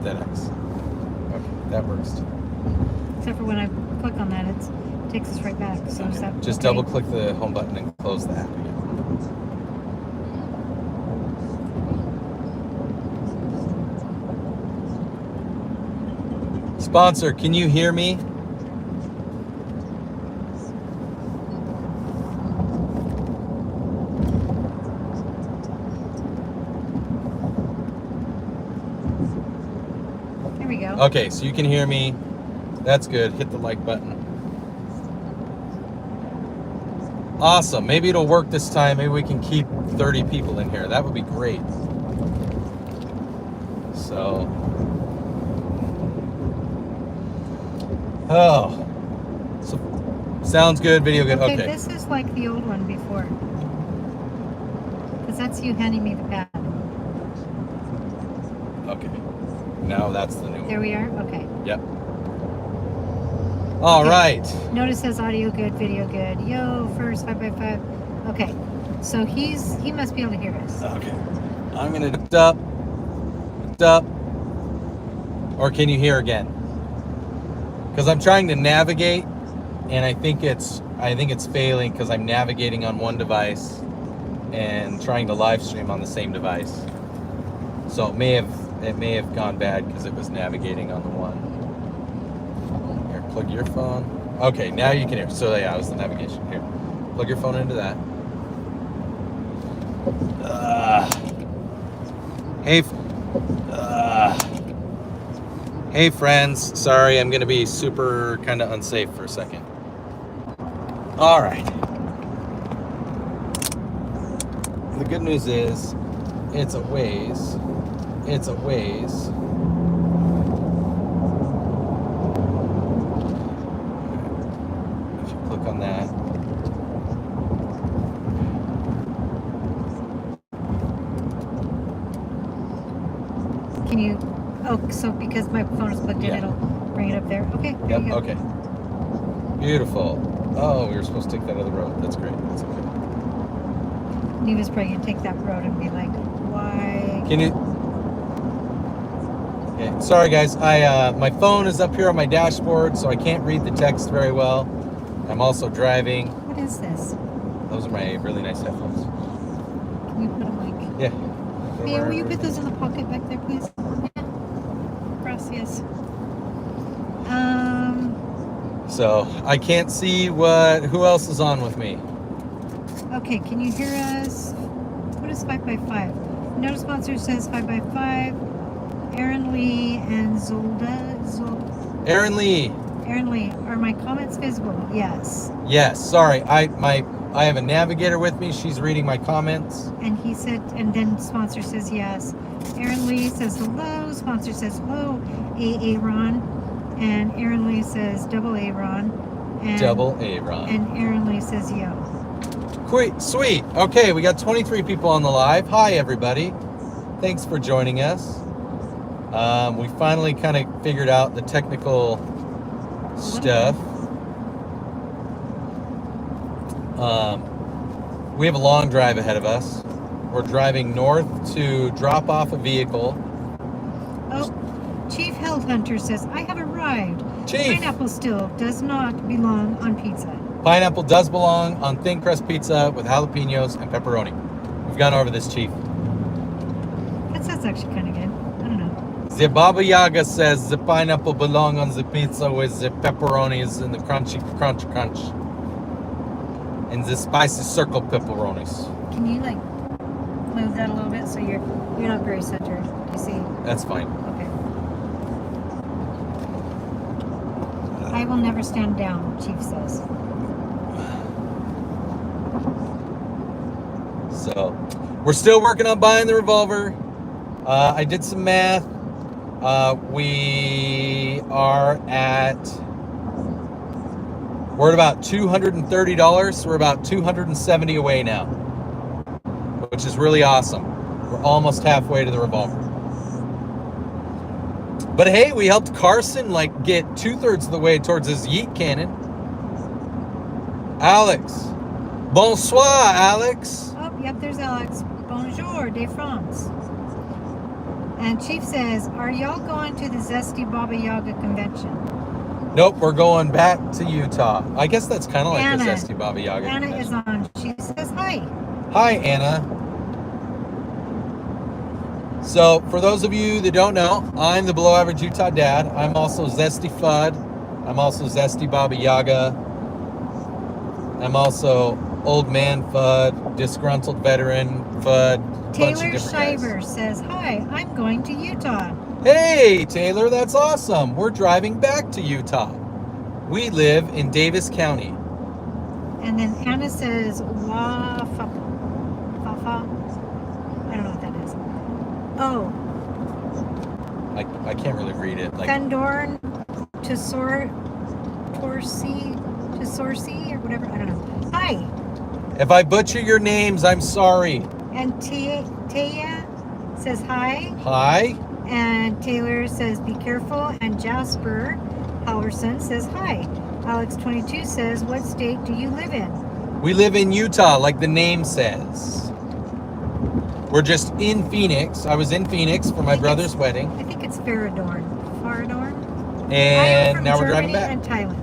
that X. Okay, that works too. Except for when I click on that, it takes us right back. So is that just okay? double click the home button and close the app again. Sponsor, can you hear me? There we go. Okay, so you can hear me. That's good. Hit the like button. Awesome. Maybe it'll work this time. Maybe we can keep 30 people in here. That would be great. So, so sounds good. Video good. Okay. This is like the old one before. Because that's you handing me the pad. Okay. Now that's the new one. There we are? Okay. Yep. All right. Notice says audio good, video good. Yo, first 5x5. Okay. So he must be able to hear us. Okay. I'm gonna up. Or can you hear again? Because I'm trying to navigate, and I think it's failing because I'm navigating on one device and trying to live stream on the same device. So it may have gone bad because it was navigating on the one. Here, plug your phone. Okay, now you can hear. So yeah, it was the navigation. Here, plug your phone into that. Hey friends, sorry, I'm gonna be super kind of unsafe for a second. All right. The good news is, it's a ways. If you click on that. Can you? Oh, so because my phone is plugged in, it'll bring it up there. Okay. There you go. Okay. Beautiful. Oh, we were supposed to take that other road. That's great. That's okay. He was probably gonna take that road and be like, why? Can you? Okay. Sorry, guys. My phone is up here on my dashboard, so I can't read the text very well. I'm also driving. What is this? Those are my really nice headphones. Can you put them like? Yeah. Yeah. Will you put those in the pocket back there, please? Gracias. So I can't see who else is on with me. Okay, can you hear us? What is 5x5? No sponsor says 5x5. Aaron Lee and Zolda. Aaron Lee. Are my comments visible? Yes. Yes. Sorry, I have a navigator with me. She's reading my comments. And he said, and then sponsor says yes. Aaron Lee says hello. Sponsor says hello. Aaron. And Aaron Lee says double Aaron. And double Aaron. And Aaron Lee says yo. Sweet. Okay, we got 23 people on the live. Hi, everybody. Thanks for joining us. We finally kind of figured out the technical stuff. We have a long drive ahead of us. We're driving north to drop off a vehicle. Oh, Chief Health Hunter says, I have arrived. Chief! Pineapple still does not belong on pizza. Pineapple does belong on thin crust pizza with jalapenos and pepperoni. We've gone over this, Chief. That sounds actually kind of good. I don't know. The Baba Yaga says the pineapple belong on the pizza with the pepperonis and the crunchy crunch. And the spicy circle pepperonis. Can you like move that a little bit so you're not very centered? Do you see? That's fine. Okay. I will never stand down, Chief says. So, we're still working on buying the revolver. I did some math. We're at about $230, so we're about $270 away now, which is really awesome. We're almost halfway to the revolver. But hey, we helped Carson get 2/3 of the way towards his yeet cannon. Alex. Bonsoir, Alex. Oh, yep, there's Alex. Bonjour de France. And Chief says, are y'all going to the Zesty Baba Yaga convention? Nope, we're going back to Utah. I guess that's kind of like Anna. the Zesty Baba Yaga Anna convention. is on. She says hi. Hi, Anna. So, for those of you that don't know, I'm the Below Average Utah Dad. I'm also Zesty Fudd. I'm also Zesty Baba Yaga. I'm also Old Man Fudd, Disgruntled Veteran Fudd. Taylor Shiver says, hi, I'm going to Utah. Hey, Taylor, that's awesome. We're driving back to Utah. We live in Davis County. And then Anna says, Wafa. I don't know what that is. Oh. I can't really read it. Like Fendorn to Sorcy or whatever. I don't know. Hi. If I butcher your names, I'm sorry. And Taya says hi. Hi. And Taylor says be careful. And Jasper Halverson says hi. Alex22 says, what state do you live in? We live in Utah, like the name says. We're just in Phoenix. I was in Phoenix for my brother's wedding. I think it's Faradorn. And now we're driving back. And Thailand.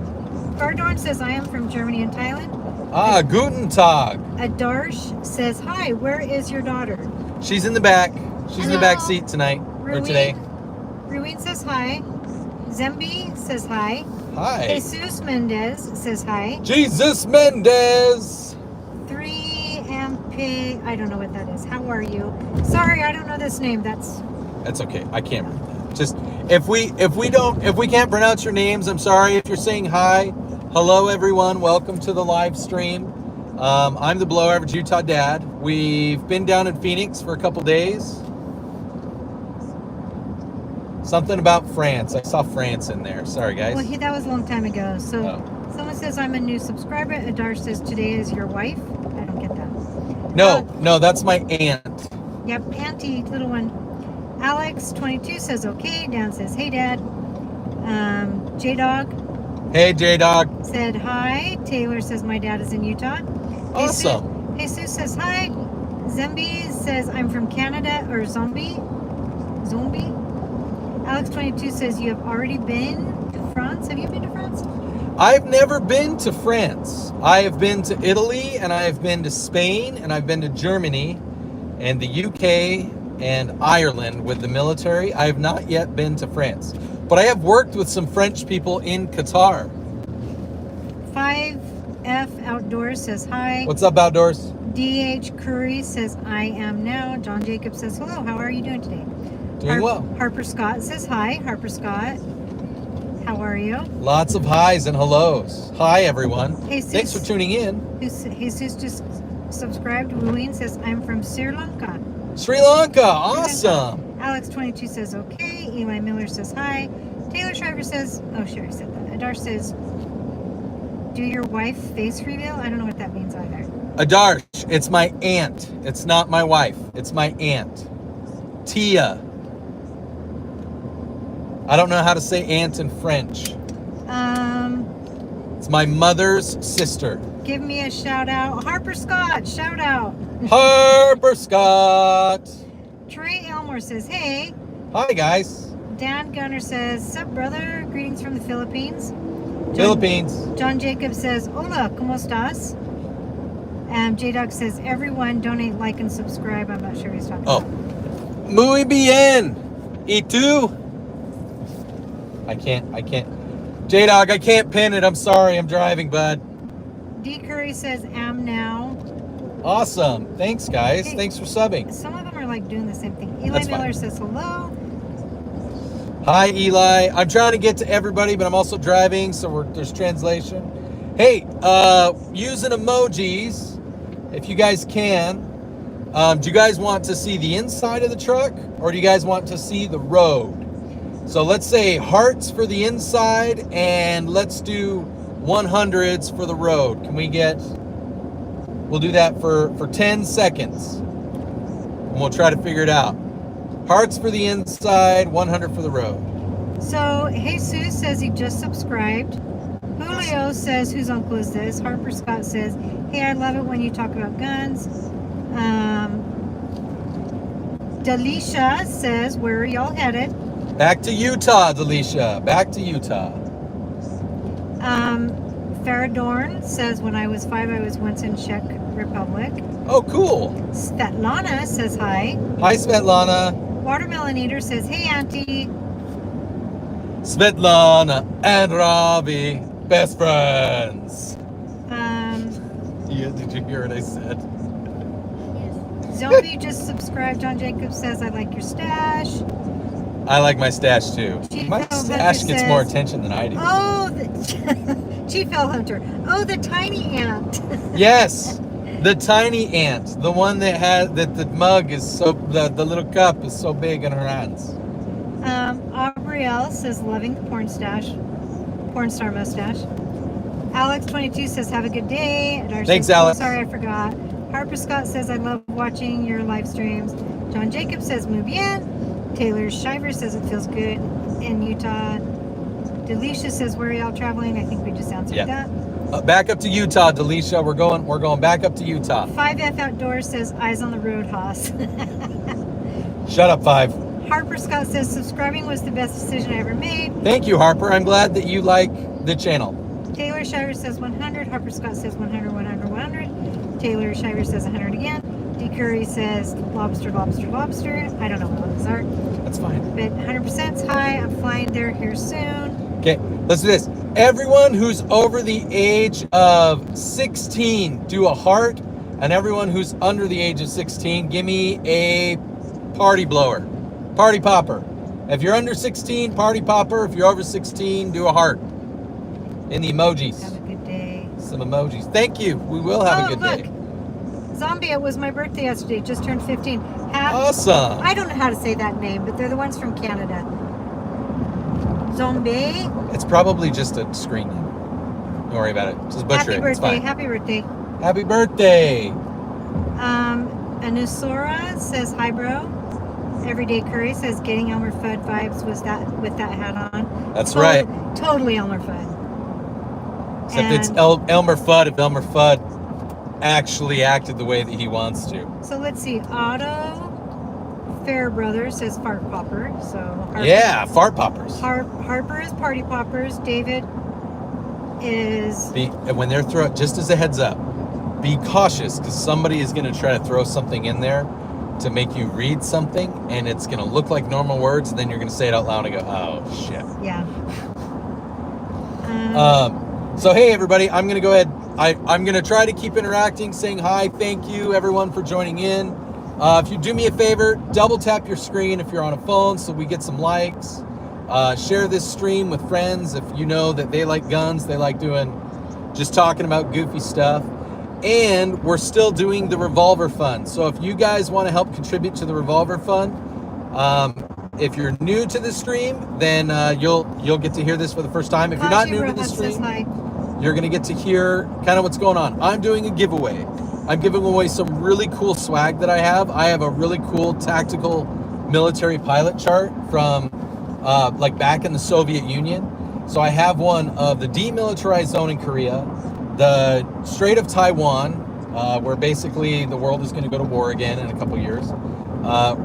Faradorn says, I am from Germany and Thailand. Ah, Guten Tag. Adarsh says, hi, where is your daughter? She's in the back. She's in the back seat tonight, or today. Ruin says hi. Zembi says hi. Hi. Jesus Mendez says hi. Jesus Mendez. 3MP, I don't know what that is. How are you? Sorry, I don't know this name. That's okay. I can't read that. Just if we can't pronounce your names, I'm sorry. If you're saying hi, hello everyone. Welcome to the live stream. I'm the Below Average Utah Dad. We've been down in Phoenix for a couple days. Something about France. I saw France in there. Sorry, guys. well, that was a long time ago. So someone says I'm a new subscriber. Adar says today is your wife. I don't get that. No, that's my aunt. Yep, auntie, little one. Alex22 says okay. Dan says hey, Dad. J-Dog. Hey, J-Dog. Said hi. Taylor says my dad is in Utah. Awesome. Jesus says hi. Zembi says I'm from Canada, or Zombie. Alex22 says you have already been to France. Have you been to France? I've never been to France. I have been to Italy, and I have been to Spain, and I've been to Germany, and the UK, and Ireland with the military. I have not yet been to France. But I have worked with some French people in Qatar. 5F Outdoors says hi. What's up, Outdoors? DH Curry says I am now. John Jacob says hello. How are you doing today? Doing well. Harper Scott says hi. Harper Scott, how are you? Lots of highs and hellos. Hi, everyone. Jesus, thanks for tuning in. Jesus just subscribed. Ruin says I'm from Sri Lanka. Sri Lanka, awesome. Alex22 says okay. Eli Miller says hi. Taylor Shriver says, oh, sure, I said that. Adar says, do your wife face reveal? I don't know what that means either. Adarsh, it's my aunt. It's not my wife. It's my aunt. Tia. I don't know how to say aunt in French. It's my mother's sister. Give me a shout out. Harper Scott, shout out. Harper Scott. Trey Elmore says, hey. Hi, guys. Dan Gunner says, sup, brother? Greetings from the Philippines. John Jacob says, hola, ¿cómo estás? J-Dog says, everyone donate, like, and subscribe. I'm not sure what he's talking about. Muy bien. ¿Y tú? I can't. J-Dog, I can't pin it. I'm sorry. I'm driving, bud. D. Curry says, am now. Awesome. Thanks, guys. Hey, thanks for subbing. Some of them are like doing the same thing. Eli Miller says hello. Hi, Eli. I'm trying to get to everybody, but I'm also driving, so there's translation. Hey, using emojis, if you guys can. Do you guys want to see the inside of the truck, or do you guys want to see the road? So let's say hearts for the inside, and let's do 100s for the road. Can we get... We'll do that for 10 seconds. And we'll try to figure it out. Hearts for the inside, 100 for the road. So, Jesus says he just subscribed. Julio says, whose uncle is this? Harper Scott says, hey, I love it when you talk about guns. Delisha says, where are y'all headed? Back to Utah, Delisha. Back to Utah. Faradorn says, when I was 5, I was once in Czech Republic. Oh, cool. Svetlana says hi. Hi, Svetlana. Watermelon Eater says, hey, Auntie. Svetlana and Robbie, best friends. Yeah, did you hear what I said? Zombie just subscribed. John Jacobs says, I like your stash. I like my stash too. Chief My L. stash Hunter gets says, more attention than I do. Oh, Chief L. Hunter. Oh, the tiny ant. Yes, the tiny ant, the one that has that the mug is so the little cup is so big in her hands. Aubrielle says, loving the porn star mustache. Alex22 says, have a good day. And Darcy Thanks, says, Alex. Oh, sorry, I forgot. Harper Scott says, I love watching your live streams. John Jacobs says, muy bien. Taylor Shiver says, it feels good in Utah. Delisha says, where are y'all traveling? I think we just answered that. Back up to Utah, Delisha. We're going back up to Utah. 5F Outdoors says, eyes on the road, Haas. Shut up, 5. Harper Scott says, subscribing was the best decision I ever made. Thank you, Harper. I'm glad that you like the channel. Taylor Shiver says 100. Harper Scott says 100, 100, 100. Taylor Shiver says 100 again. D. Curry says lobster, lobster, lobster. I don't know what those are. That's fine. But 100% is high. I'm flying there here soon. Okay, let's do this. Everyone who's over the age of 16, do a heart. And everyone who's under the age of 16, give me a party blower. Party popper. If you're under 16, party popper. If you're over 16, do a heart. In the emojis. Have a good day. Some emojis. Thank you. We will have a good day. Zombie, it was my birthday yesterday. Just turned 15. Awesome. I don't know how to say that name, but they're the ones from Canada. Zombie. It's probably just a screen name. Don't worry about it. Just butcher Happy it. birthday. It's fine. Happy birthday. Happy birthday. Anusora says, hi, bro. Everyday Curry says, getting Elmer Fudd vibes with that hat on. That's right. Totally Elmer Fudd. Except it's Elmer Fudd if Elmer Fudd actually acted the way that he wants to. So let's see. Otto Fairbrother says fart popper. So Harper, yeah, fart poppers. Harper is party poppers. David is. And when they're throwing, just as a heads up, be cautious because somebody is going to try to throw something in there to make you read something, and it's going to look like normal words, and then you're going to say it out loud and go, "Oh shit." Yeah. So hey everybody, I'm going to go ahead. I'm going to try to keep interacting, saying hi. Thank you everyone for joining in. If you do me a favor, double tap your screen if you're on a phone so we get some likes. Share this stream with friends if you know that they like guns, they like just talking about goofy stuff. And we're still doing the Revolver Fund. So if you guys want to help contribute to the Revolver Fund, if you're new to the stream, then you'll get to hear this for the first time. If you're not new to the stream, you're going to get to hear kind of what's going on. I'm doing a giveaway. I'm giving away some really cool swag that I have. I have a really cool tactical military pilot chart from like back in the Soviet Union. So I have one of the demilitarized zone in Korea, the Strait of Taiwan, where basically the world is going to go to war again in a couple years,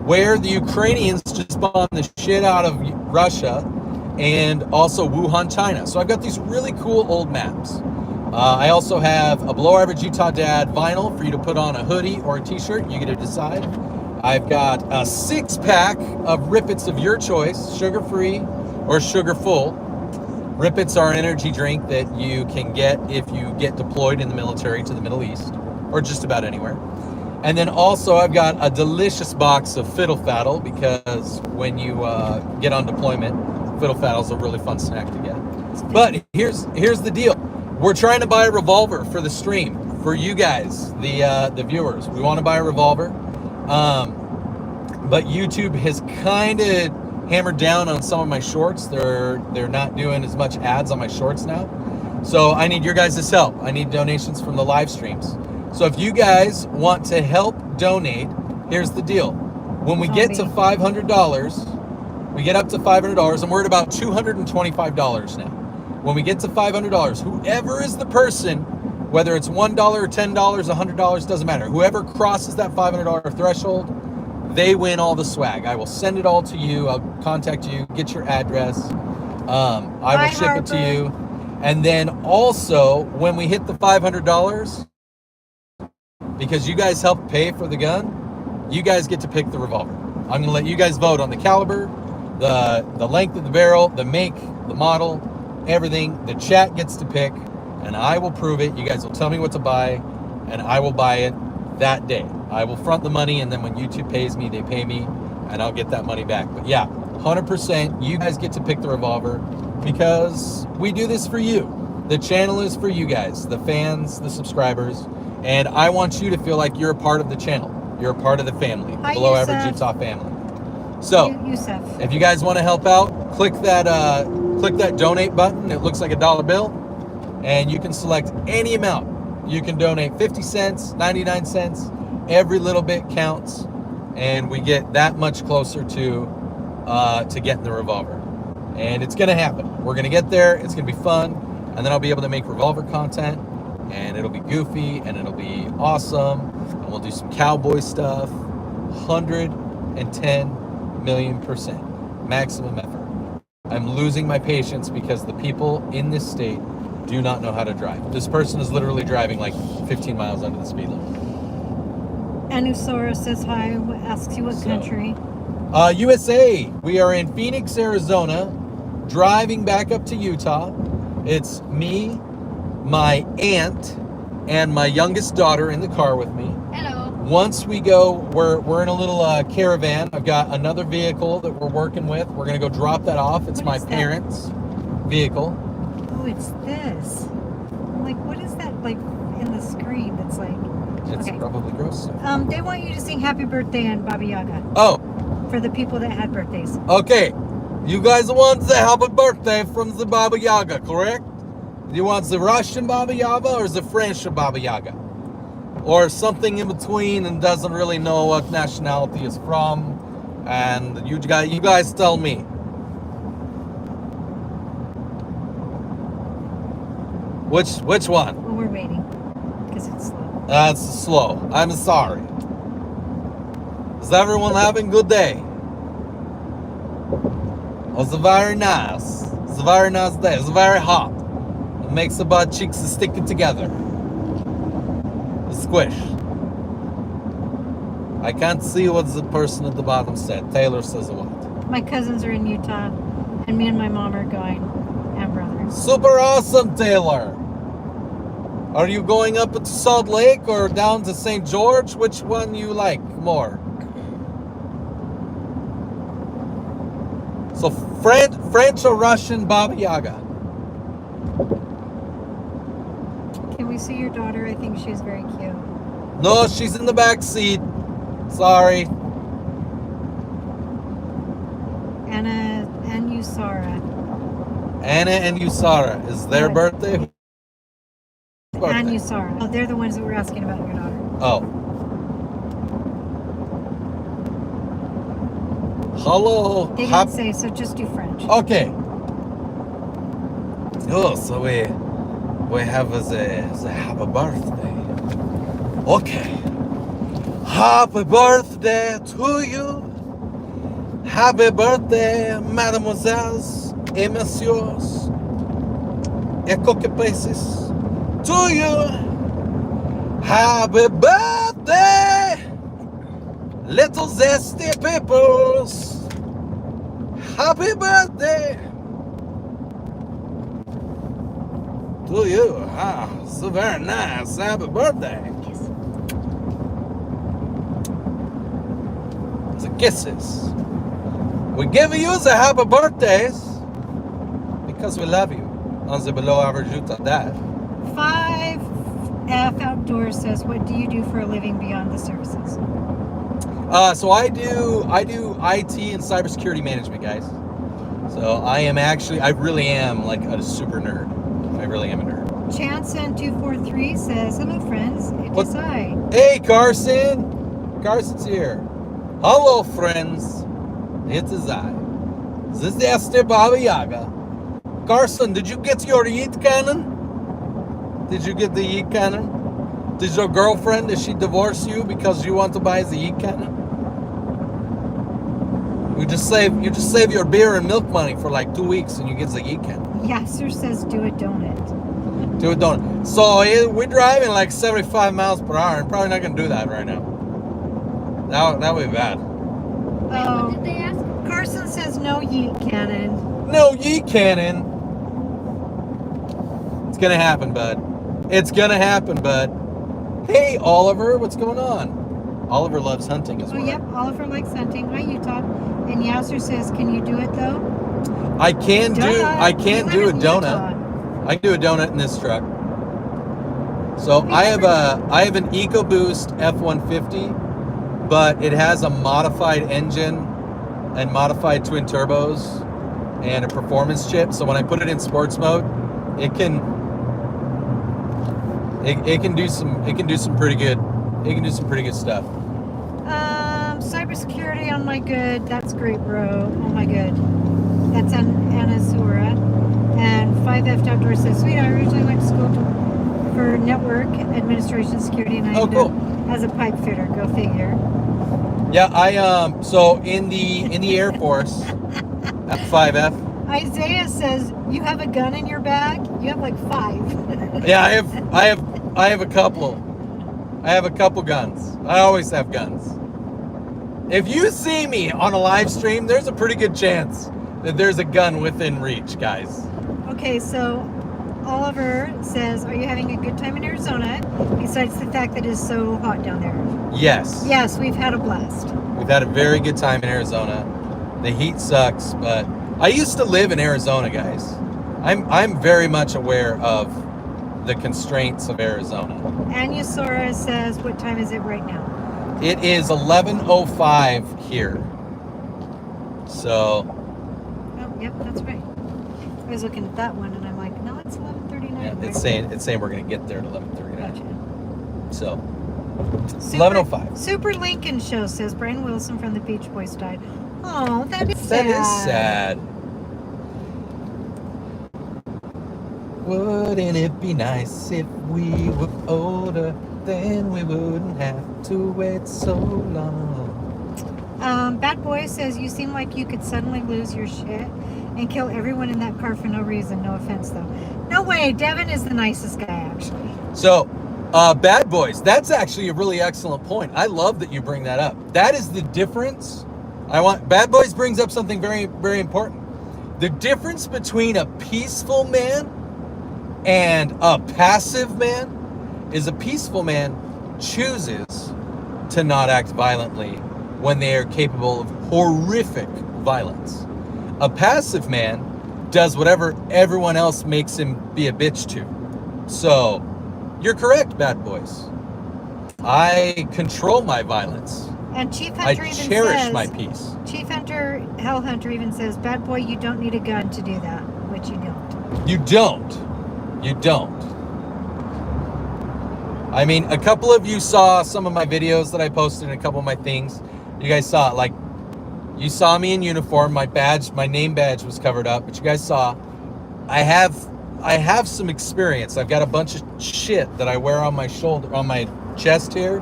where the Ukrainians just bombed the shit out of Russia, and also Wuhan, China. So I've got these really cool old maps. I also have a Below Average Utah Dad vinyl for you to put on a hoodie or a t-shirt. You get to decide. I've got a 6-pack of Rippets of your choice, sugar-free or sugar-full. Rippets are an energy drink that you can get if you get deployed in the military to the Middle East, or just about anywhere. And then also I've got a delicious box of Fiddle Faddle, because when you get on deployment, Fiddle Faddle's a really fun snack to get. But here's the deal. We're trying to buy a revolver for the stream, for you guys, the viewers. We want to buy a revolver, but YouTube has kind of hammered down on some of my shorts. They're not doing as much ads on my shorts now. So I need your guys' help. I need donations from the live streams. So if you guys want to help donate, here's the deal. When we get to $500, we get up to $500, and we're at about $225 now. When we get to $500, whoever is the person, whether it's $1 or $10, $100, doesn't matter. Whoever crosses that $500 threshold, they win all the swag. I will send it all to you. I'll contact you, get your address. I will ship it to you. And then also, when we hit the $500, because you guys help pay for the gun, you guys get to pick the revolver. I'm gonna let you guys vote on the caliber, the length of the barrel, the make, the model, everything. The chat gets to pick, and I will prove it. You guys will tell me what to buy, and I will buy it that day. I will front the money, and then when YouTube pays me, they pay me, and I'll get that money back. But yeah, 100%, you guys get to pick the revolver, because we do this for you. The channel is for you guys, the fans, the subscribers, and I want you to feel like you're a part of the channel. You're a part of the family, the Below Average Utah family. So, Yusuf, if you guys want to help out, click that donate button. It looks like a dollar bill, and you can select any amount. You can donate 50 cents, 99 cents. Every little bit counts, and we get that much closer to getting the revolver. And it's gonna happen. We're gonna get there. It's gonna be fun, and then I'll be able to make revolver content, and it'll be goofy, and it'll be awesome, and we'll do some cowboy stuff. 110 million%, maximum effort. I'm losing my patience because the people in this state do not know how to drive. This person is literally driving like 15 miles under the speed limit. Anusora says hi, asks you what country. USA. We are in Phoenix, Arizona, driving back up to Utah. It's me, my aunt, and my youngest daughter in the car with me. Hello. Once we go, we're in a little caravan. I've got another vehicle that we're working with. We're gonna go drop that off. It's my parents' vehicle. Oh, it's this. I'm like, what is that like in the screen? That's like. It's probably gross. They want you to sing Happy Birthday and Baba Yaga. Oh. For the people that had birthdays. Okay. You guys want the happy birthday from the Baba Yaga, correct? You want the Russian Baba Yaga or the French Baba Yaga? Or something in between and doesn't really know what nationality is from? And you guys tell me. Which one? Well, we're waiting because it's slow. That's slow. I'm sorry. Is everyone having a good day? It's very nice. It's a very nice day. It's very hot. It makes the butt cheeks stick together. Squish. I can't see what the person at the bottom said. Taylor says what? My cousins are in Utah, and me and my mom are going, and brother. Super awesome, Taylor. Are you going up to Salt Lake or down to St. George? Which one you like more? So French or Russian Baba Yaga? Can we see your daughter? I think she's very cute. No, she's in the back seat. Sorry. Anna and Usara. Anna and Usara. Is their birthday? And Usara. Oh, they're the ones that were asking about your daughter. Oh. Hello. They didn't say, so just do French. Okay. Oh, so we have the happy birthday. Okay. Happy birthday to you. Happy birthday, mademoiselles et messieurs. Et coquepaces. To you. Happy birthday, little zesty peoples. Happy birthday to you. Ah, so very nice. Happy birthday. Kiss. The kisses. We give you the happy birthdays because we love you on the Below Average Utah Dad. 5F Outdoors says, what do you do for a living beyond the services? So I do IT and cybersecurity management, guys. So I really am like a super nerd. I really am a nerd. Chanson243 says, hello friends, it is I. Hey Carson! Carson's here. Hello friends. It is I. This is Esther Baba Yaga. Carson, did you get your yeet cannon? Did you get the yeet cannon? Did your girlfriend, did she divorce you because you want to buy the yeet cannon? You just save your beer and milk money for like 2 weeks, and you get the yeet can. Yasser says, do a donut. Do a donut. So we're driving like 75 miles per hour, and probably not gonna do that right now. That would be bad. Oh, What did they ask? Carson says no yeet cannon. No yeet cannon. It's gonna happen, bud. It's gonna happen, bud. Hey, Oliver, what's going on? Oliver loves hunting as well. Oh, yep. Oliver likes hunting. Hi, Utah. And Yasser says, can you do it though? I can do a donut. Utah. I can do a donut in this truck. So I have an EcoBoost F-150, but it has a modified engine and modified twin turbos and a performance chip. So when I put it in sports mode, it can do some pretty good stuff. Cybersecurity on my good. That's great, bro. Oh my good. That's Anna Zura. And 5F Outdoor says, sweet, I originally went to school for network administration security, and I ended up as a pipe fitter. Go figure. Yeah, I so in the Air Force at 5F. Isaiah says, you have a gun in your bag? You have like 5. Yeah, I have a couple. I have a couple guns. I always have guns. If you see me on a live stream, there's a pretty good chance that there's a gun within reach, guys. Okay, so Oliver says, are you having a good time in Arizona, besides the fact that it is so hot down there? Yes. Yes, we've had a blast. We've had a very good time in Arizona. The heat sucks, but I used to live in Arizona, guys. I'm very much aware of the constraints of Arizona. Anya Sora says, what time is it right now? It is 11:05 here. So. Oh, yep, that's right. I was looking at that one, and I'm like, no, it's 11:39. Yeah, it's saying we're gonna get there at 11:39. Gotcha. So. 11:05. Super Lincoln Show says Brian Wilson from the Beach Boys died. Oh, that is sad. That is sad. Wouldn't it be nice if we were older? Then we wouldn't have to wait so long. Bad Boy says, you seem like you could suddenly lose your shit and kill everyone in that car for no reason. No offense, though. No way. Devin is the nicest guy, actually. So, Bad Boys, that's actually a really excellent point. I love that you bring that up. That is the difference. Bad Boys brings up something very, very important. The difference between a peaceful man and a passive man is a peaceful man chooses to not act violently when they are capable of horrific violence. A passive man does whatever everyone else makes him be a bitch to. So, you're correct, Bad Boys. I control my violence. And Chief Hunter I even cherish says, my peace. Chief Hunter, Hell Hunter even says, Bad Boy, you don't need a gun to do that, which you don't. You don't. You don't. I mean, a couple of you saw some of my videos that I posted and a couple of my things. You guys saw it. Like, you saw me in uniform. My badge, my name badge was covered up, but you guys saw I have some experience. I've got a bunch of shit that I wear on my shoulder, on my chest here.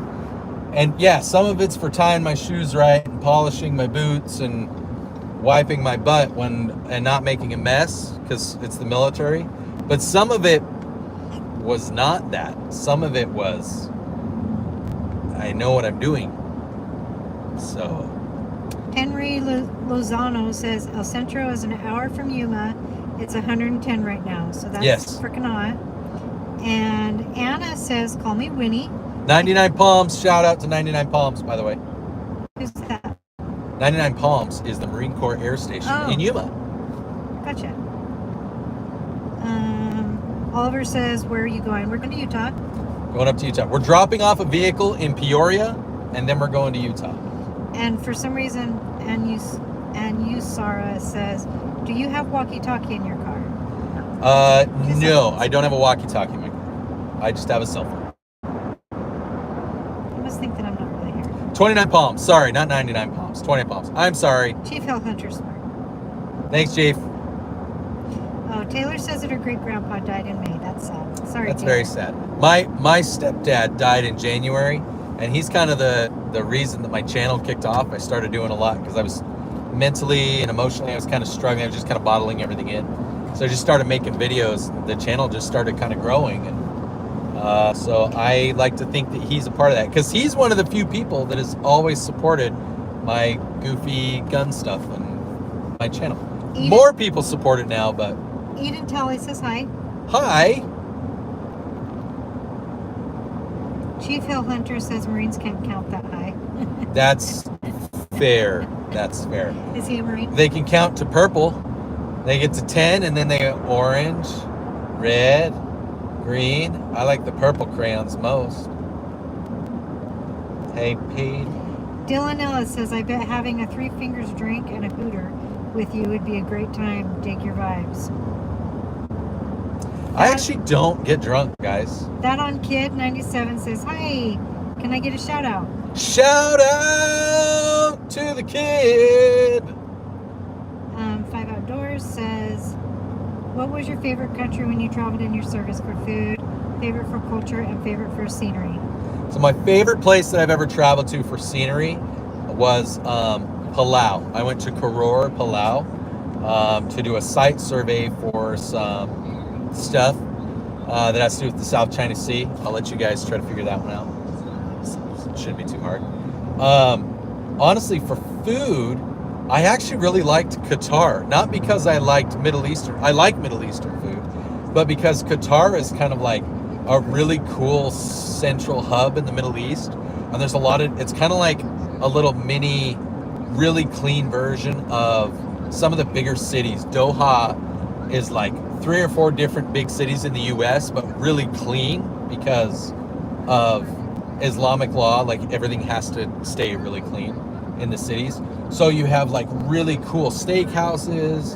And yeah, some of it's for tying my shoes right and polishing my boots and wiping my butt and not making a mess because it's the military. But some of it was not that. Some of it was, I know what I'm doing. So. Henry Lozano says, El Centro is an hour from Yuma. It's 110 right now. So that's freaking hot. And Anna says, call me Winnie. 99 Palms. Shout out to 99 Palms, by the way. Who's that? 99 Palms is the Marine Corps Air Station in Yuma. Gotcha. Oliver says, where are you going? We're going to Utah. Going up to Utah. We're dropping off a vehicle in Peoria, and then we're going to Utah. And for some reason, and you, Sarah, says, do you have walkie-talkie in your car? No, I don't have a walkie-talkie in my car. I just have a cell phone. You must think that I'm not really here. 29 Palms. Sorry, not 99 Palms. 29 Palms. I'm sorry. Chief Health Hunter Smart. Thanks, Chief. Oh, Taylor says that her great-grandpa died in May. That's sad. Sorry, That's Taylor. very sad. My stepdad died in January, and he's kind of the reason that my channel kicked off. I started doing a lot because I was mentally and emotionally, I was kind of struggling. I was just kind of bottling everything in. So I just started making videos. The channel just started kind of growing. And so I like to think that he's a part of that, because he's one of the few people that has always supported my goofy gun stuff and my channel. More people support it now, but... Eden Tully says hi. Hi. Chief Hill Hunter says Marines can't count that high. That's fair. That's fair. Is he a Marine? They can count to purple. They get to 10, and then they get orange, red, green. I like the purple crayons most. Hey, Pete. Dylan Ellis says, I bet having a 3 Fingers drink and a hooter with you would be a great time. Dig your vibes. I actually don't get drunk, guys. That on Kid 97 says, hi, can I get a shout out? Shout out to the kid. 5 Outdoors says, what was your favorite country when you traveled in your service for food, favorite for culture, and favorite for scenery? So my favorite place that I've ever traveled to for scenery was Palau. I went to Koror, Palau, to do a site survey for some stuff that has to do with the South China Sea. I'll let you guys try to figure that one out. It shouldn't be too hard. Honestly, for food, I actually really liked Qatar. Not because I liked Middle Eastern. I like Middle Eastern food, but because Qatar is kind of like a really cool central hub in the Middle East. And there's a lot of, it's kind of like a little mini, really clean version of some of the bigger cities. Doha is like 3 or 4 different big cities in the US, but really clean because of Islamic law. Like everything has to stay really clean in the cities. So you have like really cool steakhouses.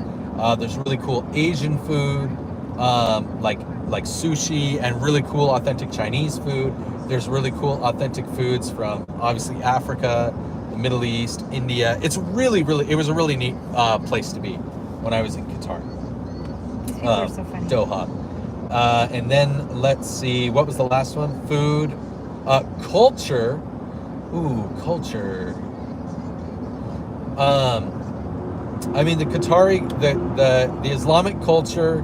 There's really cool Asian food, like sushi, and really cool authentic Chinese food. There's really cool authentic foods from obviously Africa, the Middle East, India. It's really, it was a really neat place to be when I was in Qatar. So funny. Doha. And then let's see, what was the last one? Food, culture. Ooh, culture. I mean, the Qatari, the Islamic culture,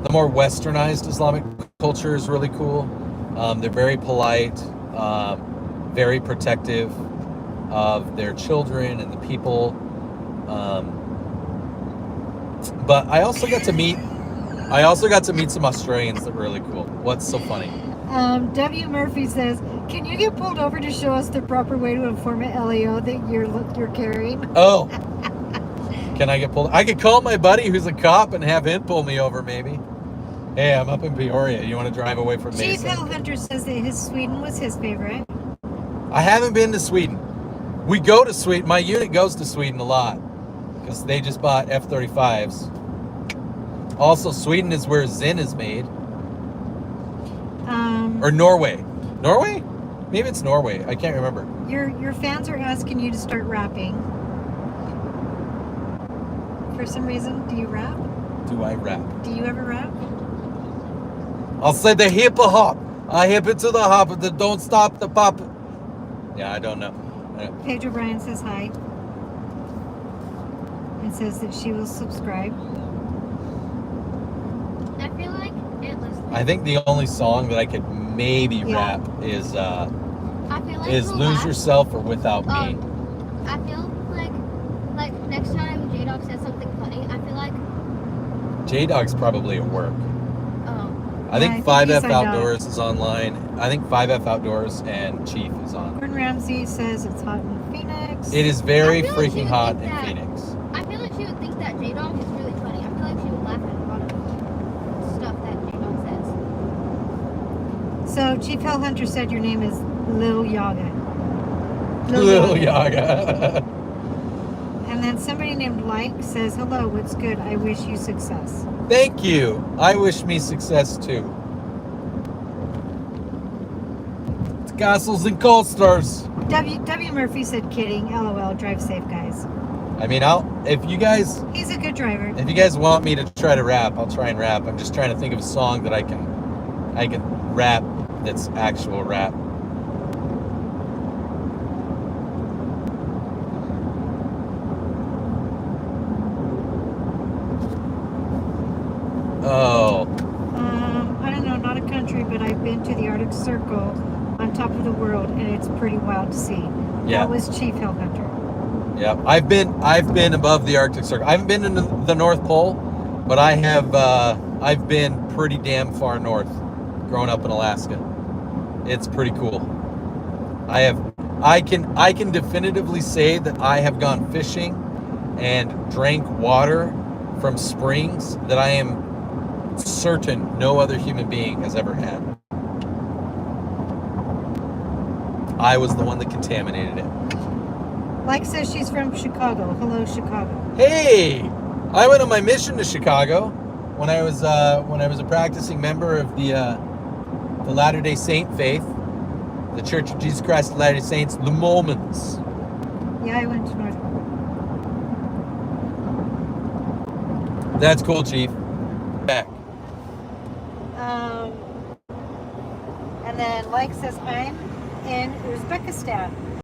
the more westernized Islamic culture is really cool. They're very polite, very protective of their children and the people. But I also got to meet some Australians that were really cool. What's so funny? W. Murphy says, can you get pulled over to show us the proper way to inform an LEO that you're carrying? Oh. Can I get pulled? I could call my buddy who's a cop and have him pull me over, maybe. Hey, I'm up in Peoria. You want to drive away from Mason? Chief Hill Hunter says that Sweden was his favorite. I haven't been to Sweden. We go to Sweden. My unit goes to Sweden a lot because they just bought F-35s. Also, Sweden is where Zin is made. Or Norway. Norway? Maybe it's Norway. I can't remember. Your fans are asking you to start rapping. For some reason, do you rap? Do I rap? Do you ever rap? I'll say the hip hop. I hip it to the hop, the don't stop the pop. Yeah, I don't know. Pedro Bryan says hi. And says that she will subscribe. I feel like it was. I think the only song that I could maybe rap is I feel like Lose laugh. Yourself or Without Me. I feel like next time J-Dog says something funny, I feel like J-Dog's probably at work. I Yeah, think I think 5F he signed Outdoors is online. I think 5F Outdoors and Chief is on. Gordon Ramsay says it's hot in Phoenix. It is very I feel like she freaking would hot think in that- Phoenix. I feel like she would think that J-Dog is really funny. I feel like she would laugh at a lot of stuff that J-Dog says. So Chief Hill Hunter said your name is Lil Yaga. Little Yaga. And then somebody named Like says, hello, what's good? I wish you success. Thank you. I wish me success too. It's castles and coasters. W. Murphy said, kidding. LOL. Drive safe, guys. I mean, if you guys He's a good driver. want me to try to rap, I'll try and rap. I'm just trying to think of a song that I can rap that's actual rap. Oh, I don't know, not a country, but I've been to the Arctic Circle on top of the world, and it's pretty wild to see. yeah. That was Chief Hill Hunter. Yeah, I've been above the Arctic Circle. I haven't been in the North Pole, but I have. I've been pretty damn far north, growing up in Alaska. It's pretty cool. I can definitively say that I have gone fishing and drank water from springs that I am certain no other human being has ever had. I was the one that contaminated it. Like says she's from Chicago. Hello, Chicago. Hey, I went on my mission to Chicago when I was a practicing member of the Latter-day Saint faith, the Church of Jesus Christ of Latter-day Saints, the Mormons. Yeah, I went to North. That's cool, Chief. Back. And then like says I'm in Uzbekistan.